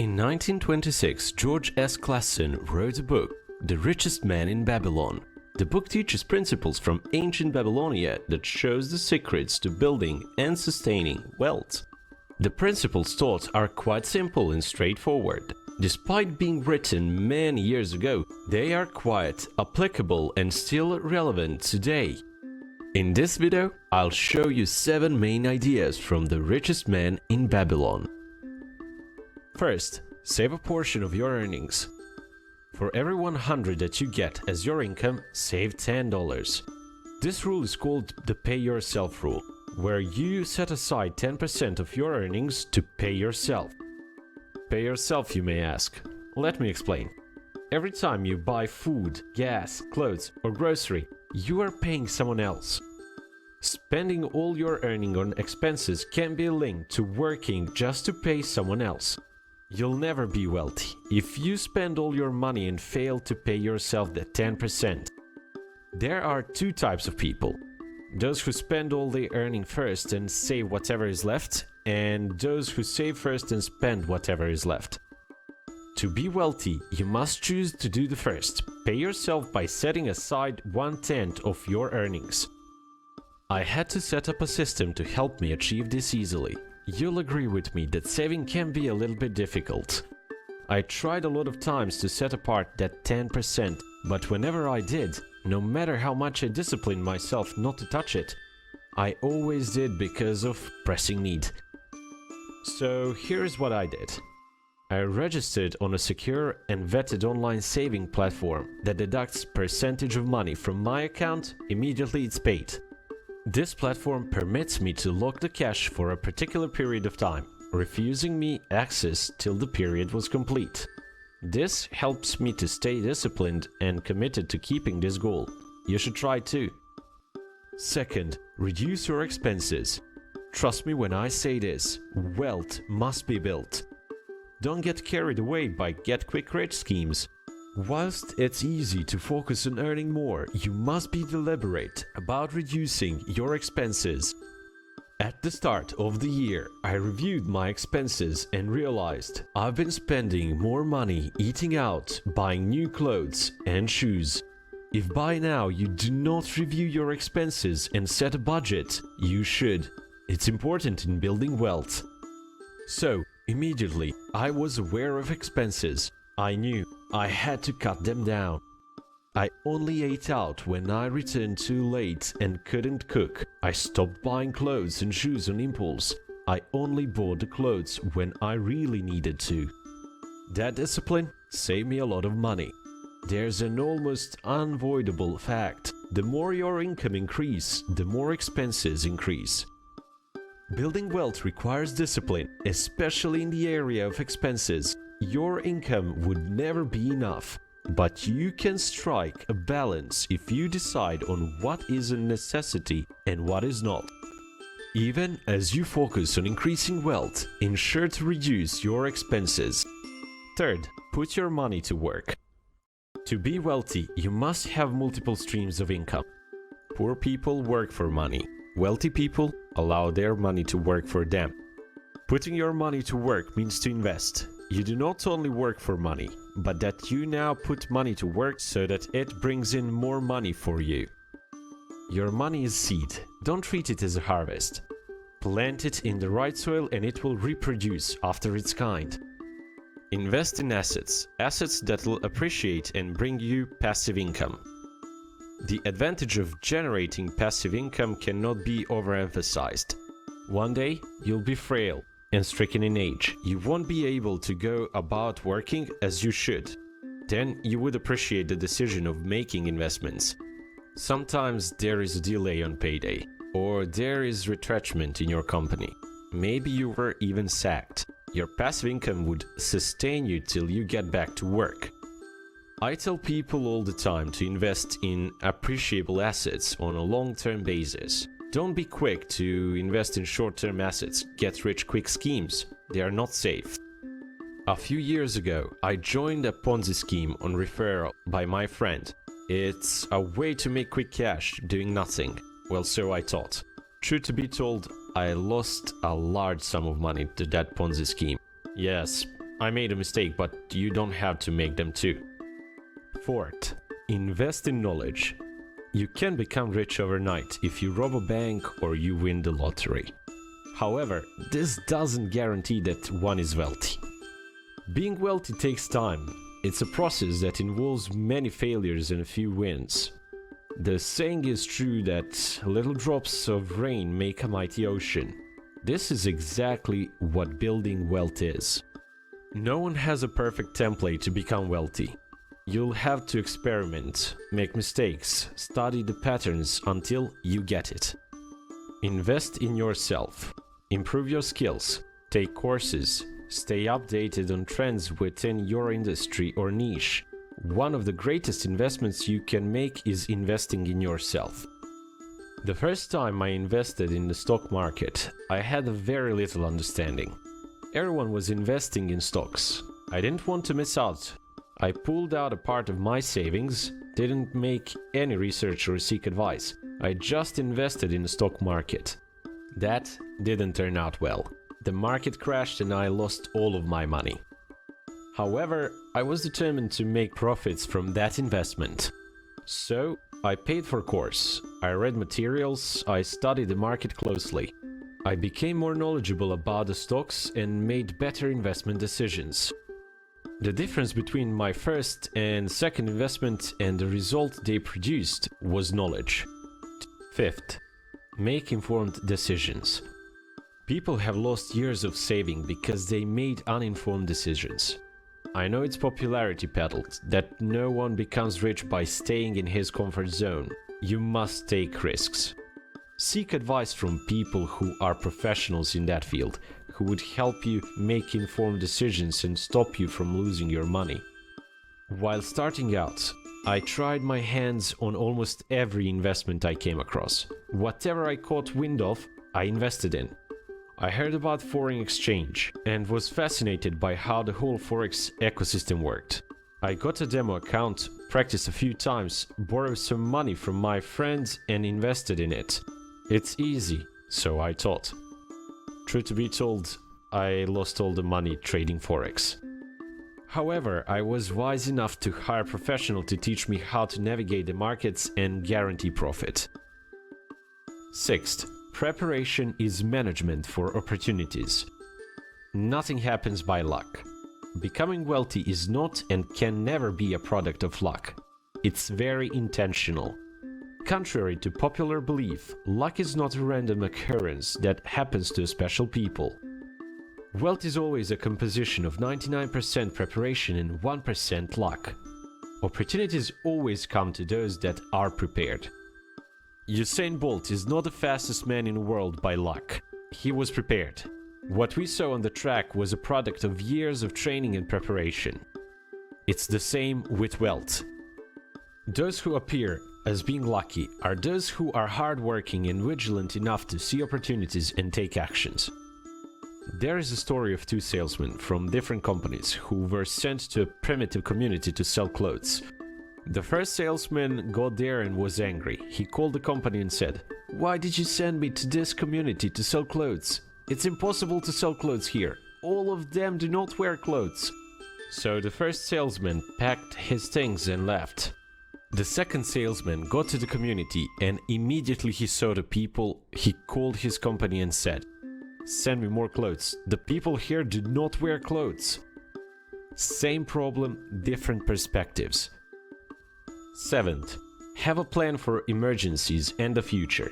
In 1926, George S. Clason wrote a book, The Richest Man in Babylon. The book teaches principles from ancient Babylonia that shows the secrets to building and sustaining wealth. The principles taught are quite simple and straightforward. Despite being written many years ago, they are quite applicable and still relevant today. In this video, I'll show you 7 main ideas from The Richest Man in Babylon. First, save a portion of your earnings. For every $100 that you get as your income, save $10. This rule is called the pay yourself rule, where you set aside 10% of your earnings to pay yourself. Pay yourself, you may ask. Let me explain. Every time you buy food, gas, clothes, or grocery, you are paying someone else. Spending all your earning on expenses can be linked to working just to pay someone else. You'll never be wealthy if you spend all your money and fail to pay yourself the 10%. There are 2 types of people. Those who spend all their earning first and save whatever is left, and those who save first and spend whatever is left. To be wealthy, you must choose to do the first. Pay yourself by setting aside 1/10 of your earnings. I had to set up a system to help me achieve this easily. You'll agree with me that saving can be a little bit difficult. I tried a lot of times to set apart that 10%, but whenever I did, no matter how much I disciplined myself not to touch it, I always did because of pressing need. So here's what I did. I registered on a secure and vetted online saving platform that deducts percentage of money from my account immediately it's paid. This platform permits me to lock the cash for a particular period of time, refusing me access till the period was complete. This helps me to stay disciplined and committed to keeping this goal. You should try too. Second, reduce your expenses. Trust me when I say this, wealth must be built. Don't get carried away by get-quick-rich schemes. Whilst it's easy to focus on earning more, you must be deliberate about reducing your expenses. At the start of the year, I reviewed my expenses and realized I've been spending more money eating out, buying new clothes and shoes. If by now you do not review your expenses and set a budget, you should. It's important in building wealth. So, immediately, I was aware of expenses. I knew I had to cut them down. I only ate out when I returned too late and couldn't cook. I stopped buying clothes and shoes on impulse. I only bought the clothes when I really needed to. That discipline saved me a lot of money. There's an almost unavoidable fact. The more your income increases, the more expenses increase. Building wealth requires discipline, especially in the area of expenses. Your income would never be enough, but you can strike a balance if you decide on what is a necessity and what is not. Even as you focus on increasing wealth, ensure to reduce your expenses. Third, put your money to work. To be wealthy, you must have multiple streams of income. Poor people work for money. Wealthy people allow their money to work for them. Putting your money to work means to invest. You do not only work for money, but that you now put money to work so that it brings in more money for you. Your money is seed. Don't treat it as a harvest. Plant it in the right soil and it will reproduce after its kind. Invest in assets that will appreciate and bring you passive income. The advantage of generating passive income cannot be overemphasized. One day, you'll be frail and stricken in age. You won't be able to go about working as you should. Then you would appreciate the decision of making investments. Sometimes there is a delay on payday, or there is retrenchment in your company. Maybe you were even sacked. Your passive income would sustain you till you get back to work. I tell people all the time to invest in appreciable assets on a long-term basis. Don't be quick to invest in short-term assets, get-rich-quick schemes. They are not safe. A few years ago, I joined a Ponzi scheme on referral by my friend. It's a way to make quick cash doing nothing. Well, so I thought. True to be told, I lost a large sum of money to that Ponzi scheme. Yes, I made a mistake, but you don't have to make them too. Fourth, invest in knowledge. You can become rich overnight if you rob a bank or you win the lottery. However, this doesn't guarantee that one is wealthy. Being wealthy takes time. It's a process that involves many failures and a few wins. The saying is true that little drops of rain make a mighty ocean. This is exactly what building wealth is. No one has a perfect template to become wealthy. You'll have to experiment, make mistakes, study the patterns until you get it. Invest in yourself, improve your skills, take courses, stay updated on trends within your industry or niche. One of the greatest investments you can make is investing in yourself. The first time I invested in the stock market, I had very little understanding. Everyone was investing in stocks. I didn't want to miss out. I pulled out a part of my savings, didn't make any research or seek advice. I just invested in the stock market. That didn't turn out well. The market crashed and I lost all of my money. However, I was determined to make profits from that investment. So, I paid for a course. I read materials, I studied the market closely. I became more knowledgeable about the stocks and made better investment decisions. The difference between my first and second investment and the result they produced was knowledge. Fifth, make informed decisions. People have lost years of saving because they made uninformed decisions. I know it's popularity peddled that no one becomes rich by staying in his comfort zone. You must take risks. Seek advice from people who are professionals in that field, who would help you make informed decisions and stop you from losing your money. While starting out, I tried my hands on almost every investment I came across. Whatever I caught wind of, I invested in. I heard about foreign exchange and was fascinated by how the whole forex ecosystem worked. I got a demo account, practiced a few times, borrowed some money from my friends and invested in it. It's easy, so I thought. Truth to be told, I lost all the money trading forex. However, I was wise enough to hire a professional to teach me how to navigate the markets and guarantee profit. Sixth, preparation is management for opportunities. Nothing happens by luck. Becoming wealthy is not and can never be a product of luck. It's very intentional. Contrary to popular belief, luck is not a random occurrence that happens to special people. Wealth is always a composition of 99% preparation and 1% luck. Opportunities always come to those that are prepared. Usain Bolt is not the fastest man in the world by luck. He was prepared. What we saw on the track was a product of years of training and preparation. It's the same with wealth. Those who appear as being lucky are those who are hardworking and vigilant enough to see opportunities and take actions. There is a story of two salesmen from different companies who were sent to a primitive community to sell clothes. The first salesman got there and was angry. He called the company and said, "Why did you send me to this community to sell clothes? It's impossible to sell clothes here. All of them do not wear clothes." So the first salesman packed his things and left. The second salesman got to the community and immediately he saw the people. He called his company and said, "Send me more clothes. The people here do not wear clothes." Same problem, different perspectives. Seventh, have a plan for emergencies and the future.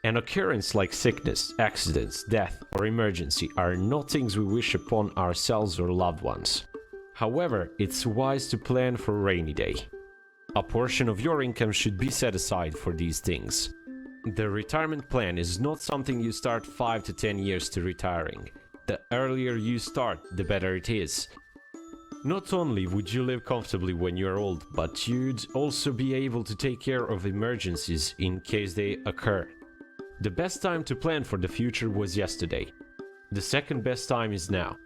An occurrence like sickness, accidents, death, or emergency are not things we wish upon ourselves or loved ones. However, it's wise to plan for a rainy day. A portion of your income should be set aside for these things. The retirement plan is not something you start 5 to 10 years to retiring. The earlier you start, the better it is. Not only would you live comfortably when you're old, but you'd also be able to take care of emergencies in case they occur. The best time to plan for the future was yesterday. The second best time is now.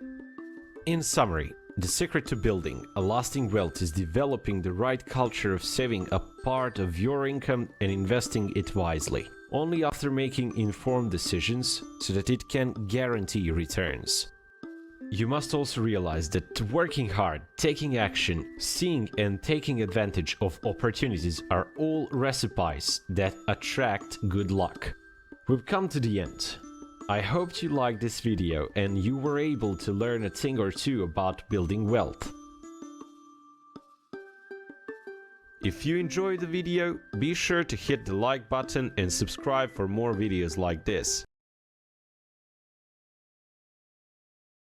In summary, the secret to building a lasting wealth is developing the right culture of saving a part of your income and investing it wisely, only after making informed decisions so that it can guarantee returns. You must also realize that working hard, taking action, seeing and taking advantage of opportunities are all recipes that attract good luck. We've come to the end. I hope you liked this video and you were able to learn a thing or two about building wealth. If you enjoyed the video, be sure to hit the like button and subscribe for more videos like this.